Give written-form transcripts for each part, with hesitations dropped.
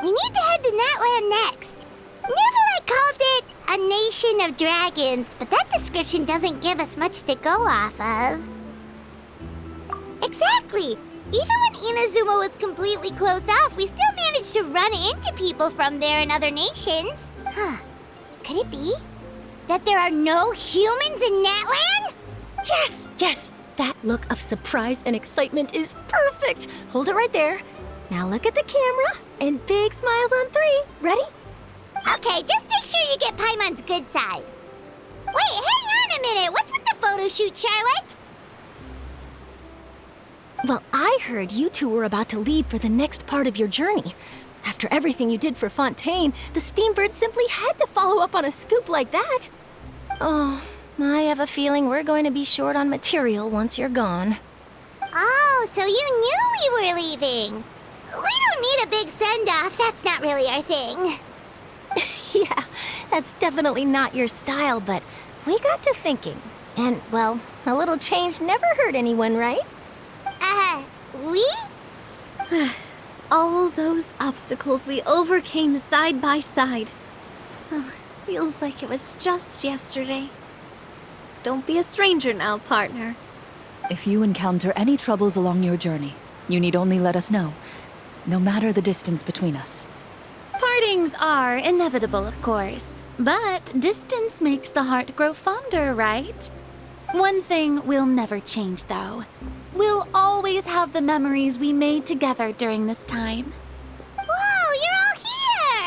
We need to head to Natland next. Neverlight called it a nation of dragons, but that description doesn't give us much to go off of. Exactly. Even when Inazuma was completely closed off, we still managed to run into people from there in other nations. Huh. Could it be that there are no humans in Natland? Yes, yes. That look of surprise and excitement is perfect. Hold it right there. Now look at the camera and big smiles on 3. Ready? Okay, just make sure you get Paimon's good side. Wait, hang on a minute. What's with the photo shoot, Charlotte? Well, I heard you two were about to leave for the next part of your journey. After everything you did for Fontaine, the Steambird simply had to follow up on a scoop like that. Oh, I have a feeling we're going to be short on material once you're gone. Oh, so you knew we were leaving. We don't need a big send-off. That's not really our thing. Yeah, that's definitely not your style, but we got to thinking. And, well, a little change never hurt anyone, right? We? All those obstacles we overcame side by side. Oh, feels like it was just yesterday. Don't be a stranger now, partner. If you encounter any troubles along your journey, you need only let us know, no matter the distance between us. Partings are inevitable, of course, but distance makes the heart grow fonder, right? One thing will never change, though. We'll always have the memories we made together during this time. Whoa, you're all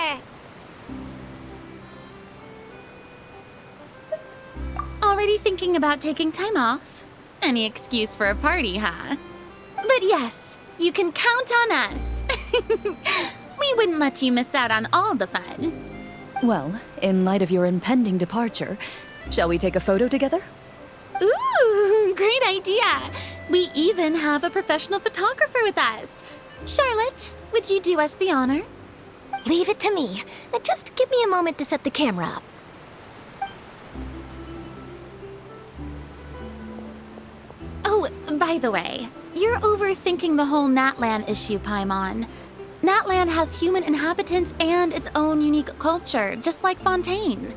here! Already thinking about taking time off? Any excuse for a party, huh? But yes, you can count on us. We wouldn't let you miss out on all the fun. Well, in light of your impending departure, shall we take a photo together? Ooh, great idea! We even have a professional photographer with us. Charlotte, would you do us the honor? Leave it to me. Just give me a moment to set the camera up. Oh, by the way, you're overthinking the whole Natland issue, Paimon. Natland has human inhabitants and its own unique culture, just like Fontaine.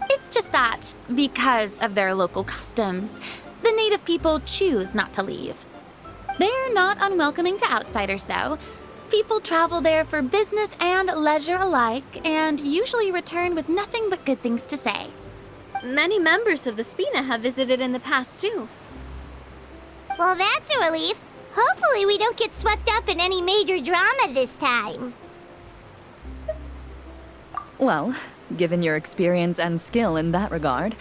It's just that, because of their local customs, the native people choose not to leave. They're not unwelcoming to outsiders, though. People travel there for business and leisure alike, and usually return with nothing but good things to say. Many members of the Spina have visited in the past, too. Well, that's a relief. Hopefully we don't get swept up in any major drama this time. Well, given your experience and skill in that regard,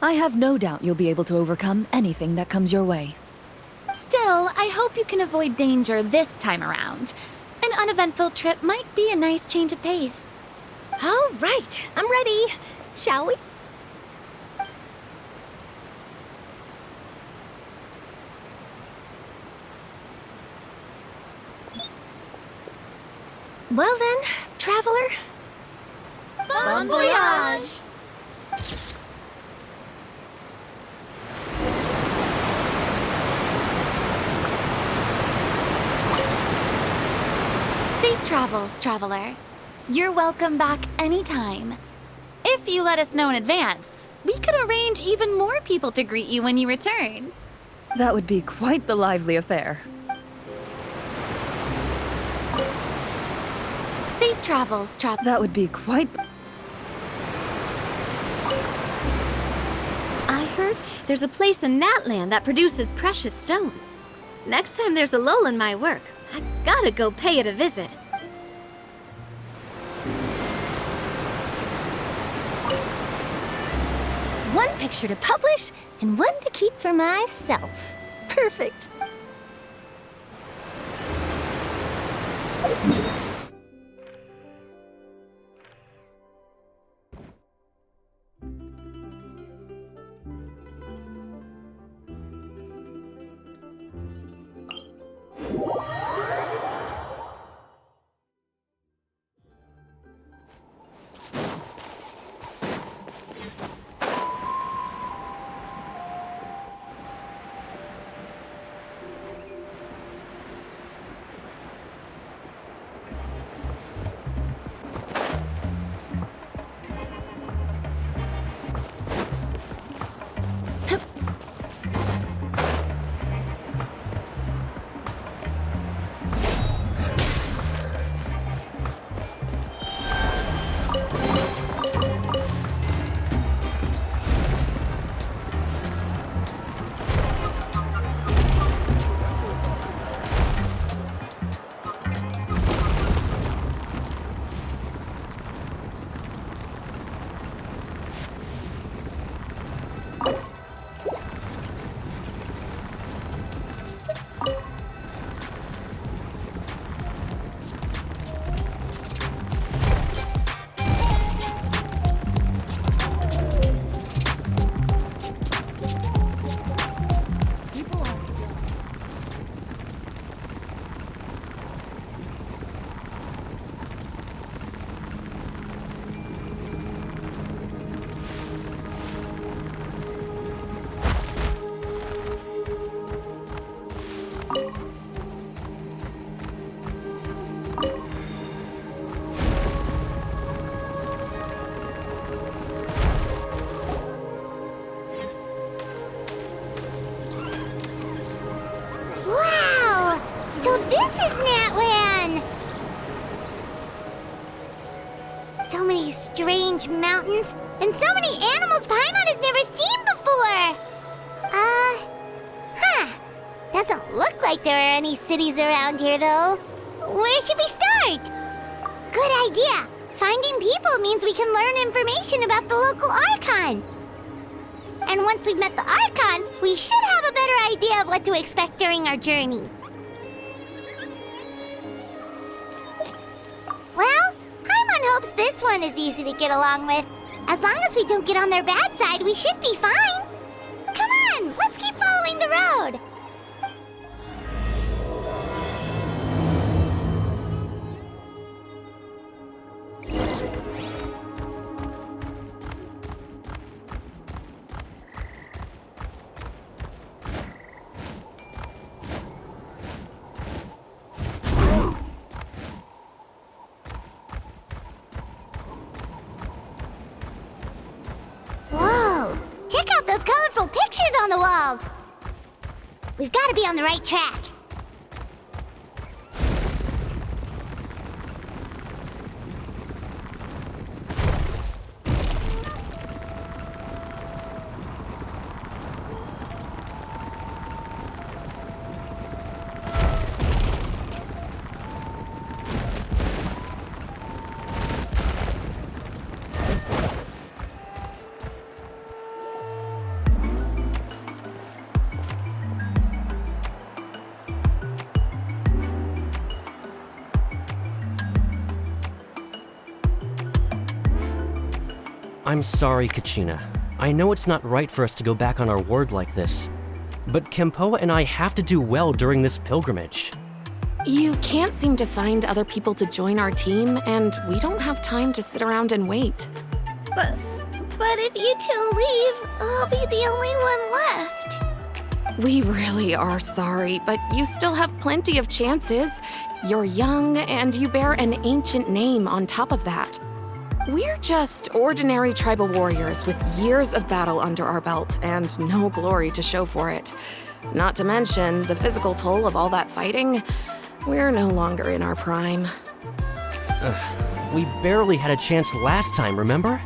I have no doubt you'll be able to overcome anything that comes your way. Still, I hope you can avoid danger this time around. An uneventful trip might be a nice change of pace. All right, I'm ready. Shall we? Well then, traveler. Bon voyage! Safe travels, traveler. You're welcome back anytime. If you let us know in advance, we could arrange even more people to greet you when you return. That would be quite the lively affair. Safe travels, That would be quite... I heard there's a place in Natland that produces precious stones. Next time there's a lull in my work, I gotta go pay it a visit. One picture to publish and one to keep for myself. Perfect. these strange mountains, and so many animals Paimon has never seen before. Doesn't look like there are any cities around here, though. Where should we start? Good idea. Finding people means we can learn information about the local Archon. And once we've met the Archon, we should have a better idea of what to expect during our journey. Well, Paimon hopes this one is easy to get along with. As long as we don't get on their bad side, we should be fine. Come on, let's keep following the road. Whoa! Check out those colorful pictures on the walls! We've got to be on the right track. I'm sorry, Kachina. I know it's not right for us to go back on our word like this, but Kempoa and I have to do well during this pilgrimage. You can't seem to find other people to join our team, and we don't have time to sit around and wait. But if you two leave, I'll be the only one left. We really are sorry, but you still have plenty of chances. You're young, and you bear an ancient name on top of that. We're just ordinary tribal warriors with years of battle under our belt and no glory to show for it. Not to mention the physical toll of all that fighting. We're no longer in our prime. We barely had a chance last time, remember?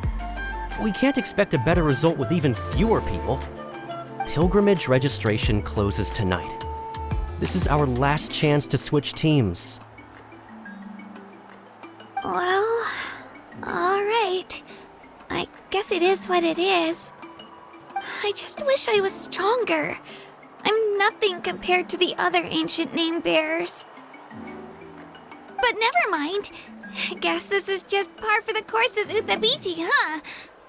We can't expect a better result with even fewer people. Pilgrimage registration closes tonight. This is our last chance to switch teams. Well, all right. I guess it is what it is. I just wish I was stronger. I'm nothing compared to the other ancient name bearers. But never mind. Guess this is just par for the course as Uthabiti, huh?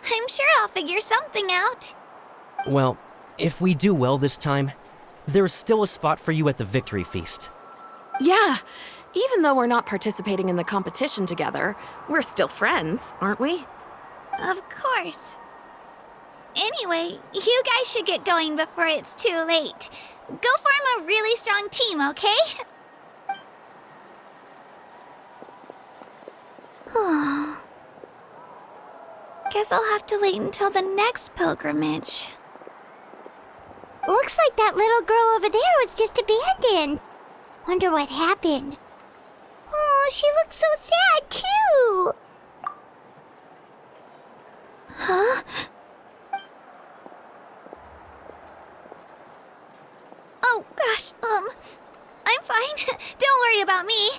I'm sure I'll figure something out. Well, if we do well this time, there's still a spot for you at the victory feast. Yeah, even though we're not participating in the competition together, we're still friends, aren't we? Of course. Anyway, you guys should get going before it's too late. Go form a really strong team, okay? Guess I'll have to wait until the next pilgrimage. Looks like that little girl over there was just abandoned. Wonder what happened. Oh, she looks so sad, too. Huh? Oh, gosh, I'm fine. Don't worry about me.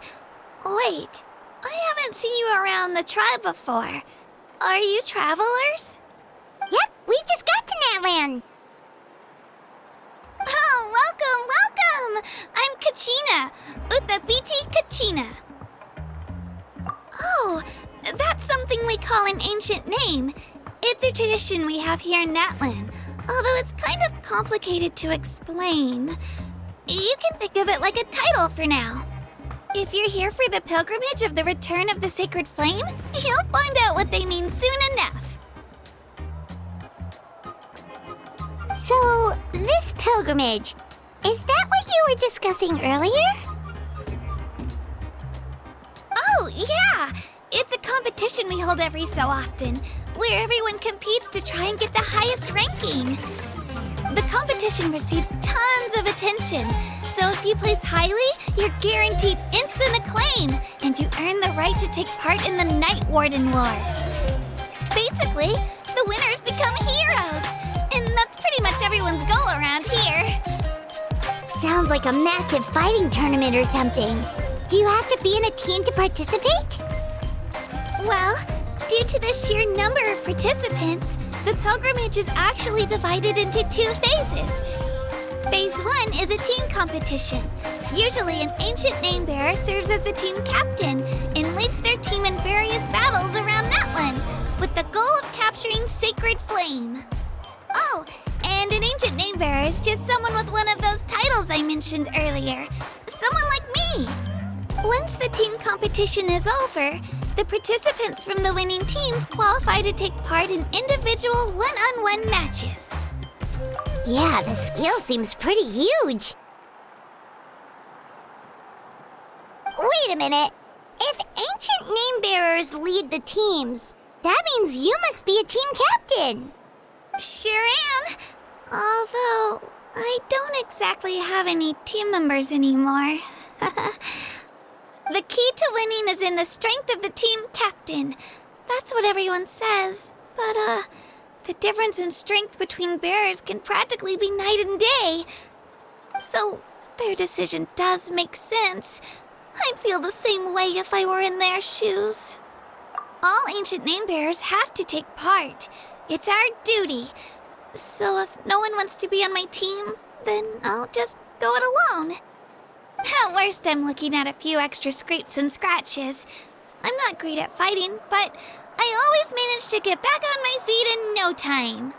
Wait, I haven't seen you around the tribe before. Are you travelers? Yep, we just got to Natland. Oh, welcome! I'm Kachina, Uthabiti Kachina. Oh, that's something we call an ancient name. It's a tradition we have here in Natlan, although it's kind of complicated to explain. You can think of it like a title for now. If you're here for the pilgrimage of the return of the sacred flame, you'll find out what they mean soon enough. So, this pilgrimage, is that what you were discussing earlier? Oh, yeah! It's a competition we hold every so often, where everyone competes to try and get the highest ranking. The competition receives tons of attention, So if you place highly, you're guaranteed instant acclaim, and you earn the right to take part in the Night Warden Wars. Basically, the winners become heroes, and that's pretty much everyone's goal around here. Sounds like a massive fighting tournament or something. Do you have to be in a team to participate? Well, due to the sheer number of participants, the pilgrimage is actually divided into 2 phases. Phase 1 is a team competition. Usually, an ancient namebearer serves as the team captain and leads their team in various battles around Natlan, with the goal of capturing Sacred Flame. Oh, and an ancient namebearer is just someone with one of those titles I mentioned earlier. Someone like me. Once the team competition is over, the participants from the winning teams qualify to take part in individual one-on-one matches. Yeah, the scale seems pretty huge. Wait a minute. If ancient namebearers lead the teams, that means you must be a team captain. Sure am. Although, I don't exactly have any team members anymore. The key to winning is in the strength of the team captain. That's what everyone says. But, the difference in strength between bearers can practically be night and day. So, their decision does make sense. I'd feel the same way if I were in their shoes. All ancient namebearers have to take part. It's our duty. So if no one wants to be on my team, then I'll just go it alone. At worst, I'm looking at a few extra scrapes and scratches. I'm not great at fighting, but I always manage to get back on my feet in no time.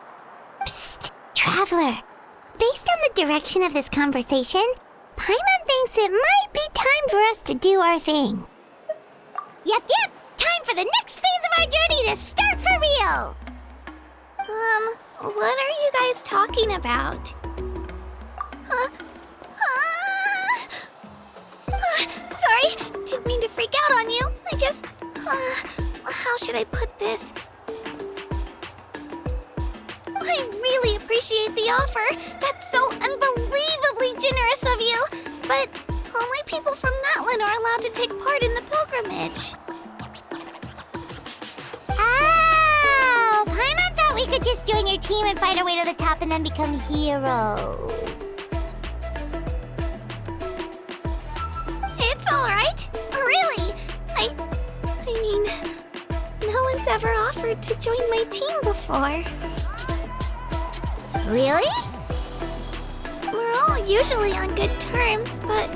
Psst, Traveler. Based on the direction of this conversation, Paimon thinks it might be time for us to do our thing. Yep. Time for the next phase of our journey to start for real. What are you guys talking about? Sorry, didn't mean to freak out on you. I just, how should I put this? I really appreciate the offer. That's so unbelievably generous of you. But only people from Natlan are allowed to take part in the pilgrimage. Oh, Paimon thought we could just join your team and fight our way to the top and then become heroes. It's all right. Really. I mean, no one's ever offered to join my team before. Really? We're all usually on good terms, but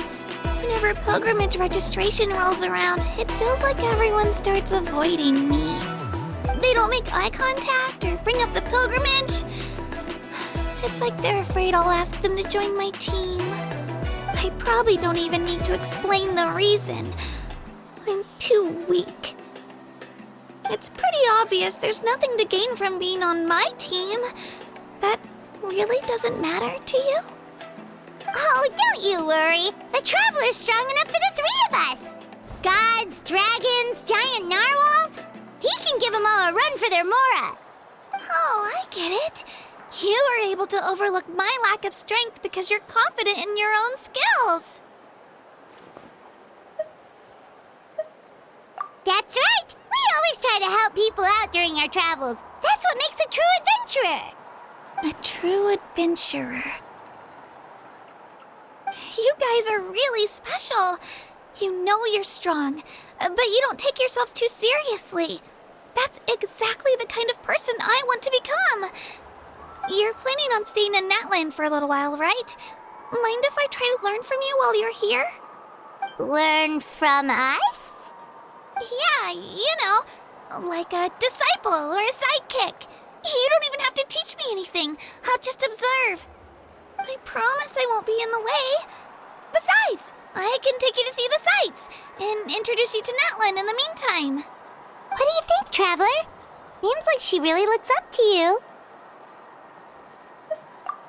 whenever pilgrimage registration rolls around, it feels like everyone starts avoiding me. They don't make eye contact or bring up the pilgrimage. It's like they're afraid I'll ask them to join my team. I probably don't even need to explain the reason. I'm too weak. It's pretty obvious there's nothing to gain from being on my team. That really doesn't matter to you? Oh, don't you worry. The Traveler's strong enough for the 3 of us. Gods, dragons, giant narwhals. He can give them all a run for their Mora. Oh, I get it. You were able to overlook my lack of strength because you're confident in your own skills. That's right. We always try to help people out during our travels. That's what makes a true adventurer. A true adventurer. You guys are really special. You know you're strong, but you don't take yourselves too seriously. That's exactly the kind of person I want to become. You're planning on staying in Natlan for a little while, right? Mind if I try to learn from you while you're here? Learn from us? Yeah, you know, like a disciple or a sidekick. You don't even have to teach me anything. I'll just observe. I promise I won't be in the way. Besides, I can take you to see the sights and introduce you to Natlan in the meantime. What do you think, Traveler? Seems like she really looks up to you.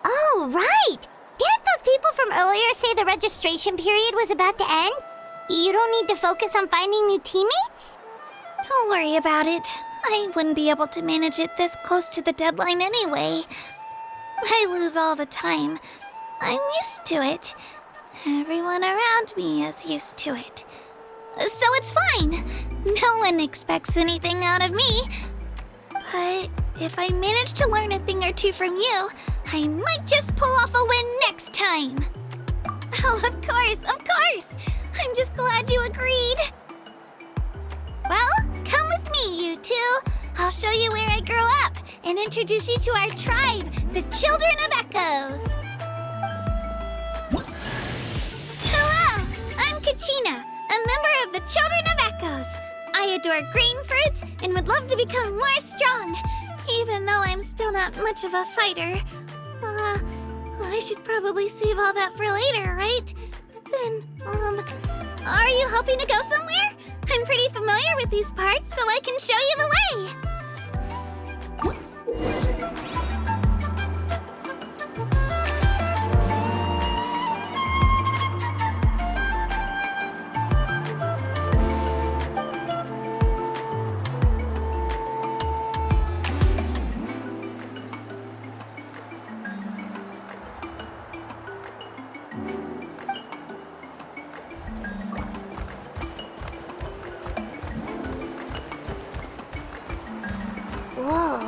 Oh, right! Didn't those people from earlier say the registration period was about to end? You don't need to focus on finding new teammates? Don't worry about it. I wouldn't be able to manage it this close to the deadline anyway. I lose all the time. I'm used to it. Everyone around me is used to it. So it's fine. No one expects anything out of me. But if I manage to learn a thing or two from you, I might just pull off a win next time. Oh, of course, of course. I'm just glad you agreed. Well, come with me, you two. I'll show you where I grew up and introduce you to our tribe, the Children of Echoes. Hello, I'm Kachina, a member of the Children of Echoes. I adore green fruits and would love to become more strong, even though I'm still not much of a fighter. I should probably save all that for later, right? Then, are you hoping to go somewhere? I'm pretty familiar with these parts, so I can show you the way. Whoa.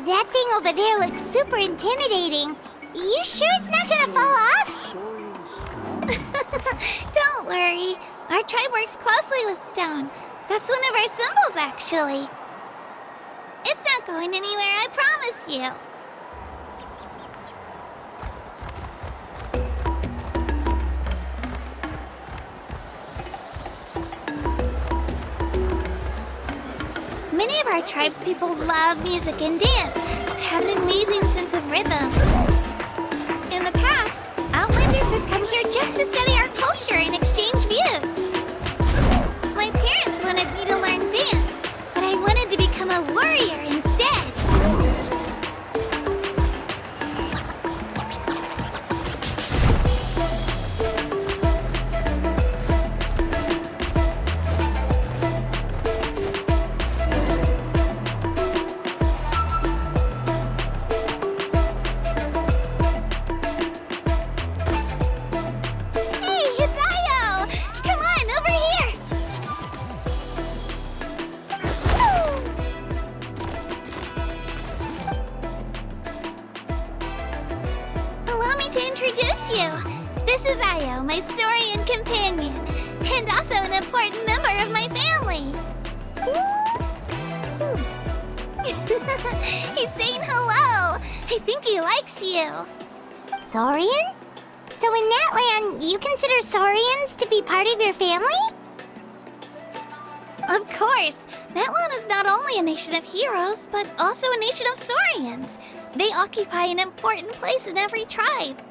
That thing over there looks super intimidating. You sure it's not gonna fall off? Don't worry. Our tribe works closely with stone. That's one of our symbols, actually. It's not going anywhere, I promise you. Many of our tribes people love music and dance and have an amazing sense of rhythm. In the past, Outlanders have come here just to study our culture and exchange views. My parents wanted me to learn dance, but I wanted to become a warrior instead. This is Io, my Saurian companion, and also an important member of my family. He's saying hello. I think he likes you. Saurian? So in that land, you consider Saurians to be part of your family? Of course. That land is not only a nation of heroes, but also a nation of Saurians. They occupy an important place in every tribe.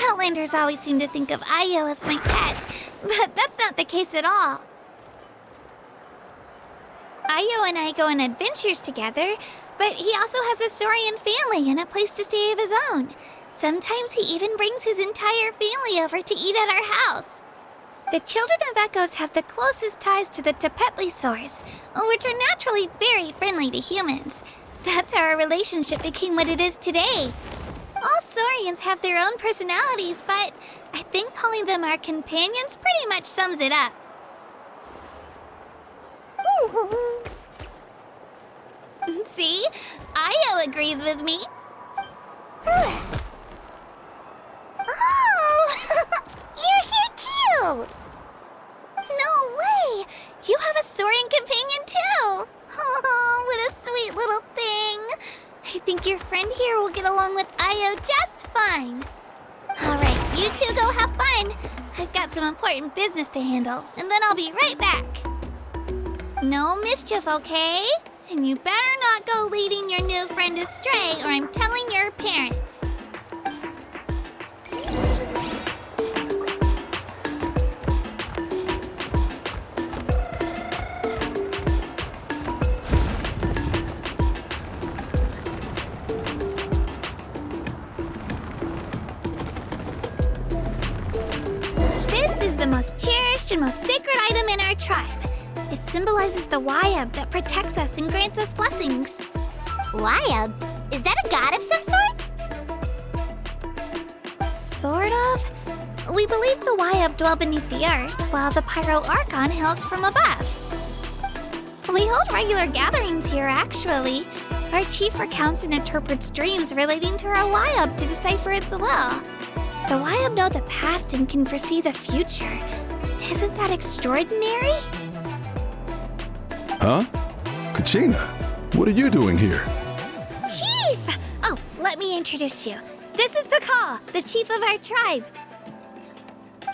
Outlanders always seem to think of Io as my pet, but that's not the case at all. Io and I go on adventures together, but he also has a Saurian family and a place to stay of his own. Sometimes he even brings his entire family over to eat at our house. The Children of Echoes have the closest ties to the Tepetlisaurs, which are naturally very friendly to humans. That's how our relationship became what it is today. All Saurians have their own personalities, but I think calling them our companions pretty much sums it up. See? Io agrees with me. Oh! You're here too! No way! You have a Saurian companion too! Oh, what a sweet little thing! I think your friend here will get along with Io just fine. Alright, you two go have fun. I've got some important business to handle, and then I'll be right back. No mischief, okay? And you better not go leading your new friend astray, or I'm telling your parents. This is the most cherished and most sacred item in our tribe. It symbolizes the Wayab that protects us and grants us blessings. Wayab? Is that a god of some sort? Sort of. We believe the Wyab dwell beneath the earth, while the Pyro Archon hails from above. We hold regular gatherings here, actually. Our chief recounts and interprets dreams relating to our Wyab to decipher its will. The Wyab know the past and can foresee the future. Isn't that extraordinary? Huh? Kachina, what are you doing here? Chief! Oh, let me introduce you. This is Pakal, the chief of our tribe.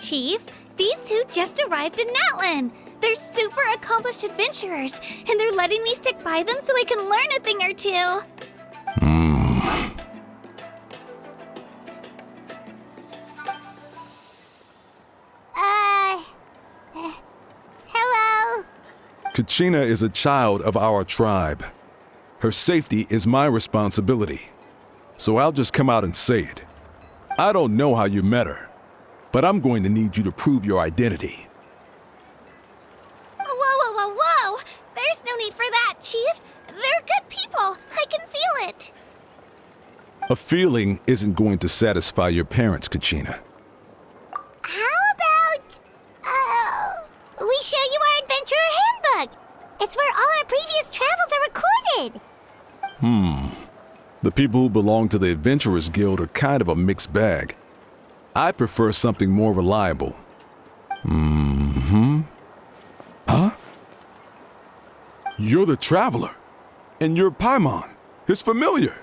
Chief, these two just arrived in Natlan. They're super accomplished adventurers, and they're letting me stick by them so I can learn a thing or two. Hello? Kachina is a child of our tribe. Her safety is my responsibility. So I'll just come out and say it. I don't know how you met her, but I'm going to need you to prove your identity. Whoa. There's no need for that, Chief. They're good people. I can feel it. A feeling isn't going to satisfy your parents, Kachina. How about, we show you our adventurer handbook? It's where all our previous travels are recorded. The people who belong to the Adventurers Guild are kind of a mixed bag. I prefer something more reliable. Huh? You're the Traveler, and you're Paimon, his familiar.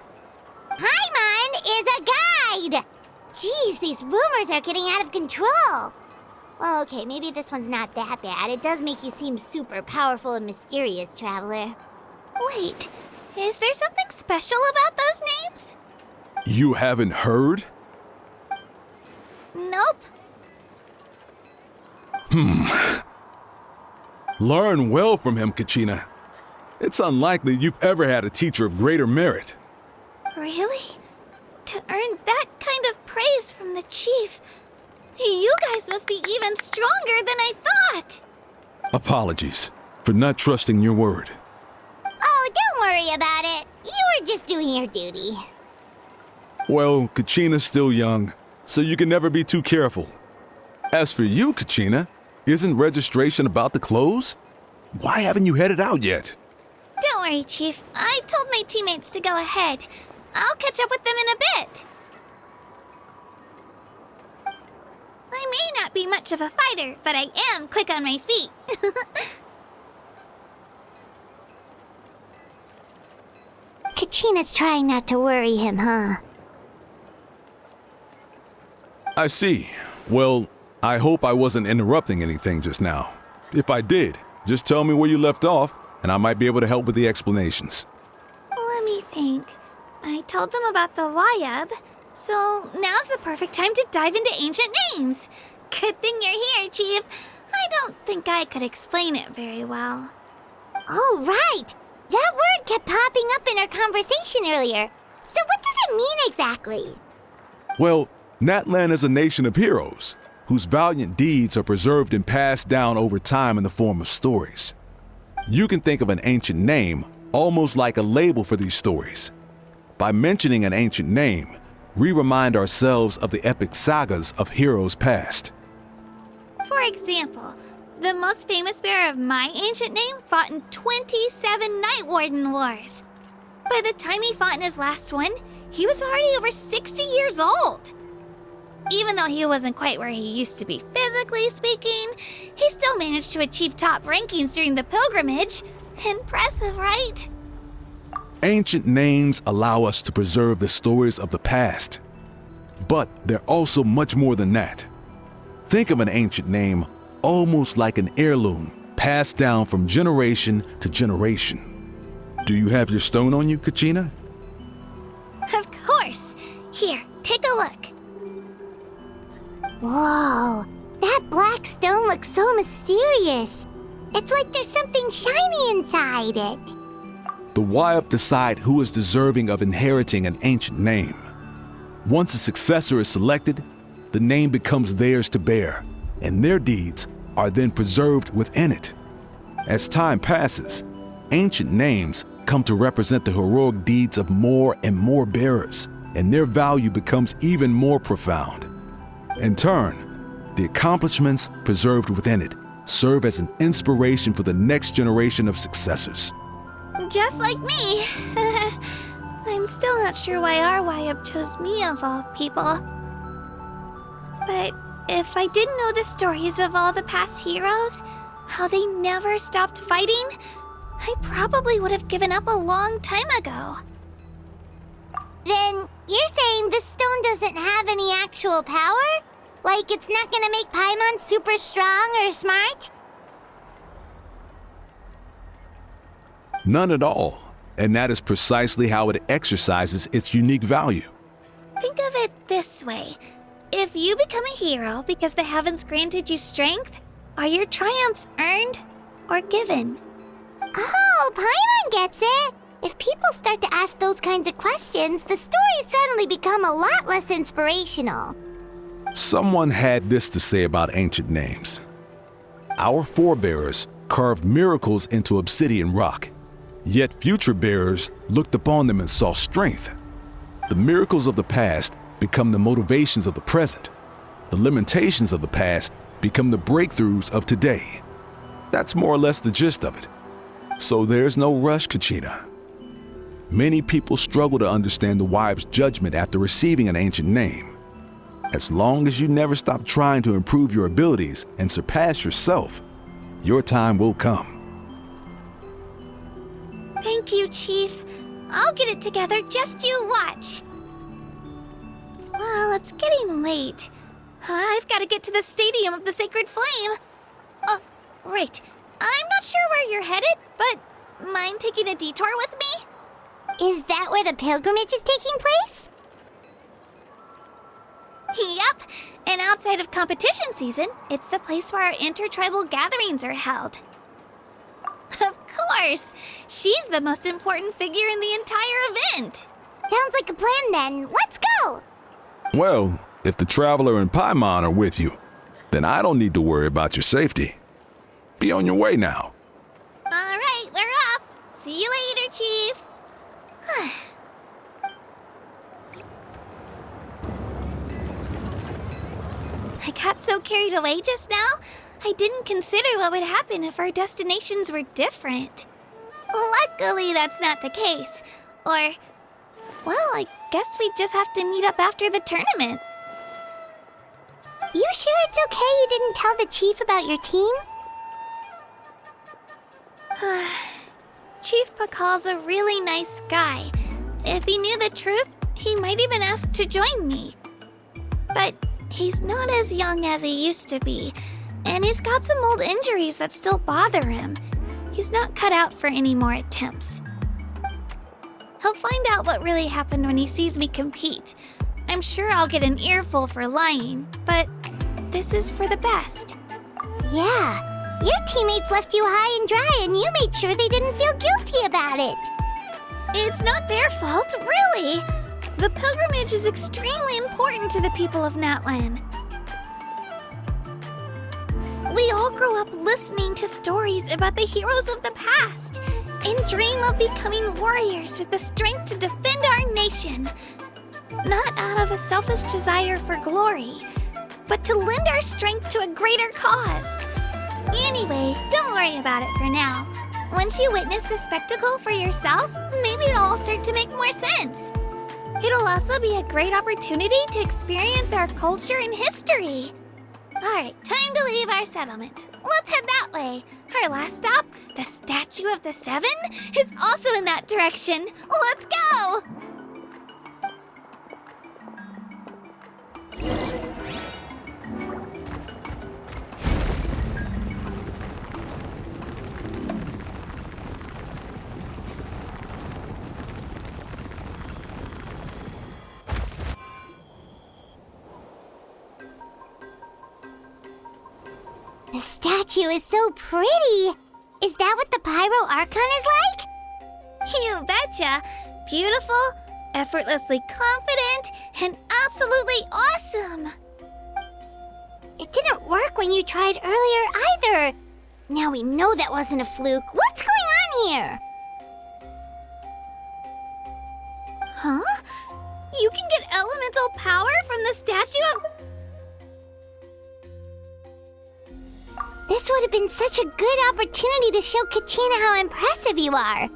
Paimon is a guide! Jeez, these rumors are getting out of control. Well, okay, maybe this one's not that bad. It does make you seem super powerful and mysterious, Traveler. Wait, is there something special about those names? You haven't heard? Nope. Learn well from him, Kachina. It's unlikely you've ever had a teacher of greater merit. Really? To earn that kind of praise from the chief, you guys must be even stronger than I thought. Apologies for not trusting your word. Oh, don't worry about it. You were just doing your duty. Well, Kachina's still young, so you can never be too careful. As for you, Kachina, isn't registration about to close? Why haven't you headed out yet? Don't worry, Chief. I told my teammates to go ahead. I'll catch up with them in a bit. I may not be much of a fighter, but I am quick on my feet. Kachina's trying not to worry him, huh? I see. Well, I hope I wasn't interrupting anything just now. If I did, just tell me where you left off, and I might be able to help with the explanations. Let me think. I told them about the Wyab, so now's the perfect time to dive into ancient names. Good thing you're here, Chief. I don't think I could explain it very well. Oh, right! That word kept popping up in our conversation earlier. So what does it mean exactly? Well, Natlan is a nation of heroes, whose valiant deeds are preserved and passed down over time in the form of stories. You can think of an ancient name almost like a label for these stories. By mentioning an ancient name, we remind ourselves of the epic sagas of heroes past. For example, the most famous bearer of my ancient name fought in 27 Night Warden Wars. By the time he fought in his last one, he was already over 60 years old. Even though he wasn't quite where he used to be physically speaking, he still managed to achieve top rankings during the pilgrimage. Impressive, right? Ancient names allow us to preserve the stories of the past. But they're also much more than that. Think of an ancient name almost like an heirloom passed down from generation to generation. Do you have your stone on you, Kachina? Of course. Here, take a look. Whoa, that black stone looks so mysterious. It's like there's something shiny inside it. The Wyab decide who is deserving of inheriting an ancient name. Once a successor is selected, the name becomes theirs to bear, and their deeds are then preserved within it. As time passes, ancient names come to represent the heroic deeds of more and more bearers, and their value becomes even more profound. In turn, The accomplishments preserved within it serve as an inspiration for the next generation of successors. Just like me. I'm still not sure why our YUB chose me of all people. But if I didn't know the stories of all the past heroes, how they never stopped fighting, I probably would have given up a long time ago. Then you're saying this stone doesn't have any actual power? Like it's not gonna make Paimon super strong or smart? None at all. And that is precisely how it exercises its unique value. Think of it this way. If you become a hero because the heavens granted you strength, are your triumphs earned or given? Oh, Paimon gets it! If people start to ask those kinds of questions, the stories suddenly become a lot less inspirational. Someone had this to say about ancient names. Our forebears carved miracles into obsidian rock, yet future bearers looked upon them and saw strength. The miracles of the past become the motivations of the present. The limitations of the past become the breakthroughs of today. That's more or less the gist of it. So there's no rush, Kachina. Many people struggle to understand the wives' judgment after receiving an ancient name. As long as you never stop trying to improve your abilities and surpass yourself, your time will come. Thank you, Chief. I'll get it together, just you watch. Well, it's getting late. I've got to get to the Stadium of the Sacred Flame. Oh, right. I'm not sure where you're headed, but mind taking a detour with me? Is that where the pilgrimage is taking place? Yep, and outside of competition season, it's the place where our intertribal gatherings are held. Of course! She's the most important figure in the entire event! Sounds like a plan then. Let's go! Well, if the Traveler and Paimon are with you, then I don't need to worry about your safety. Be on your way now. Alright, we're off! See you later, Chief! I got so carried away just now, I didn't consider what would happen if our destinations were different. Luckily, that's not the case. Or, well, I guess we just have to meet up after the tournament. You sure it's okay you didn't tell the chief about your team? Chief Pakal's a really nice guy. If he knew the truth, he might even ask to join me. But he's not as young as he used to be, and he's got some old injuries that still bother him. He's not cut out for any more attempts. He'll find out what really happened when he sees me compete. I'm sure I'll get an earful for lying, but this is for the best. Yeah. Your teammates left you high and dry and you made sure they didn't feel guilty about it. It's not their fault, really. The pilgrimage is extremely important to the people of Natlan. We all grow up listening to stories about the heroes of the past and dream of becoming warriors with the strength to defend our nation. Not out of a selfish desire for glory, but to lend our strength to a greater cause. Anyway, don't worry about it for now. Once you witness the spectacle for yourself, maybe it'll all start to make more sense. It'll also be a great opportunity to experience our culture and history. Alright, time to leave our settlement. Let's head that way. Our last stop, the Statue of the Seven, is also in that direction. Let's go! The statue is so pretty. Is that what the Pyro Archon is like? You betcha. Beautiful, effortlessly confident, and absolutely awesome. It didn't work when you tried earlier either. Now we know that wasn't a fluke. What's going on here? Huh? You can get elemental power from the statue of... This would have been such a good opportunity to show Kachina how impressive you are.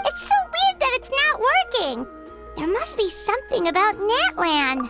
It's so weird that it's not working. There must be something about Natlan.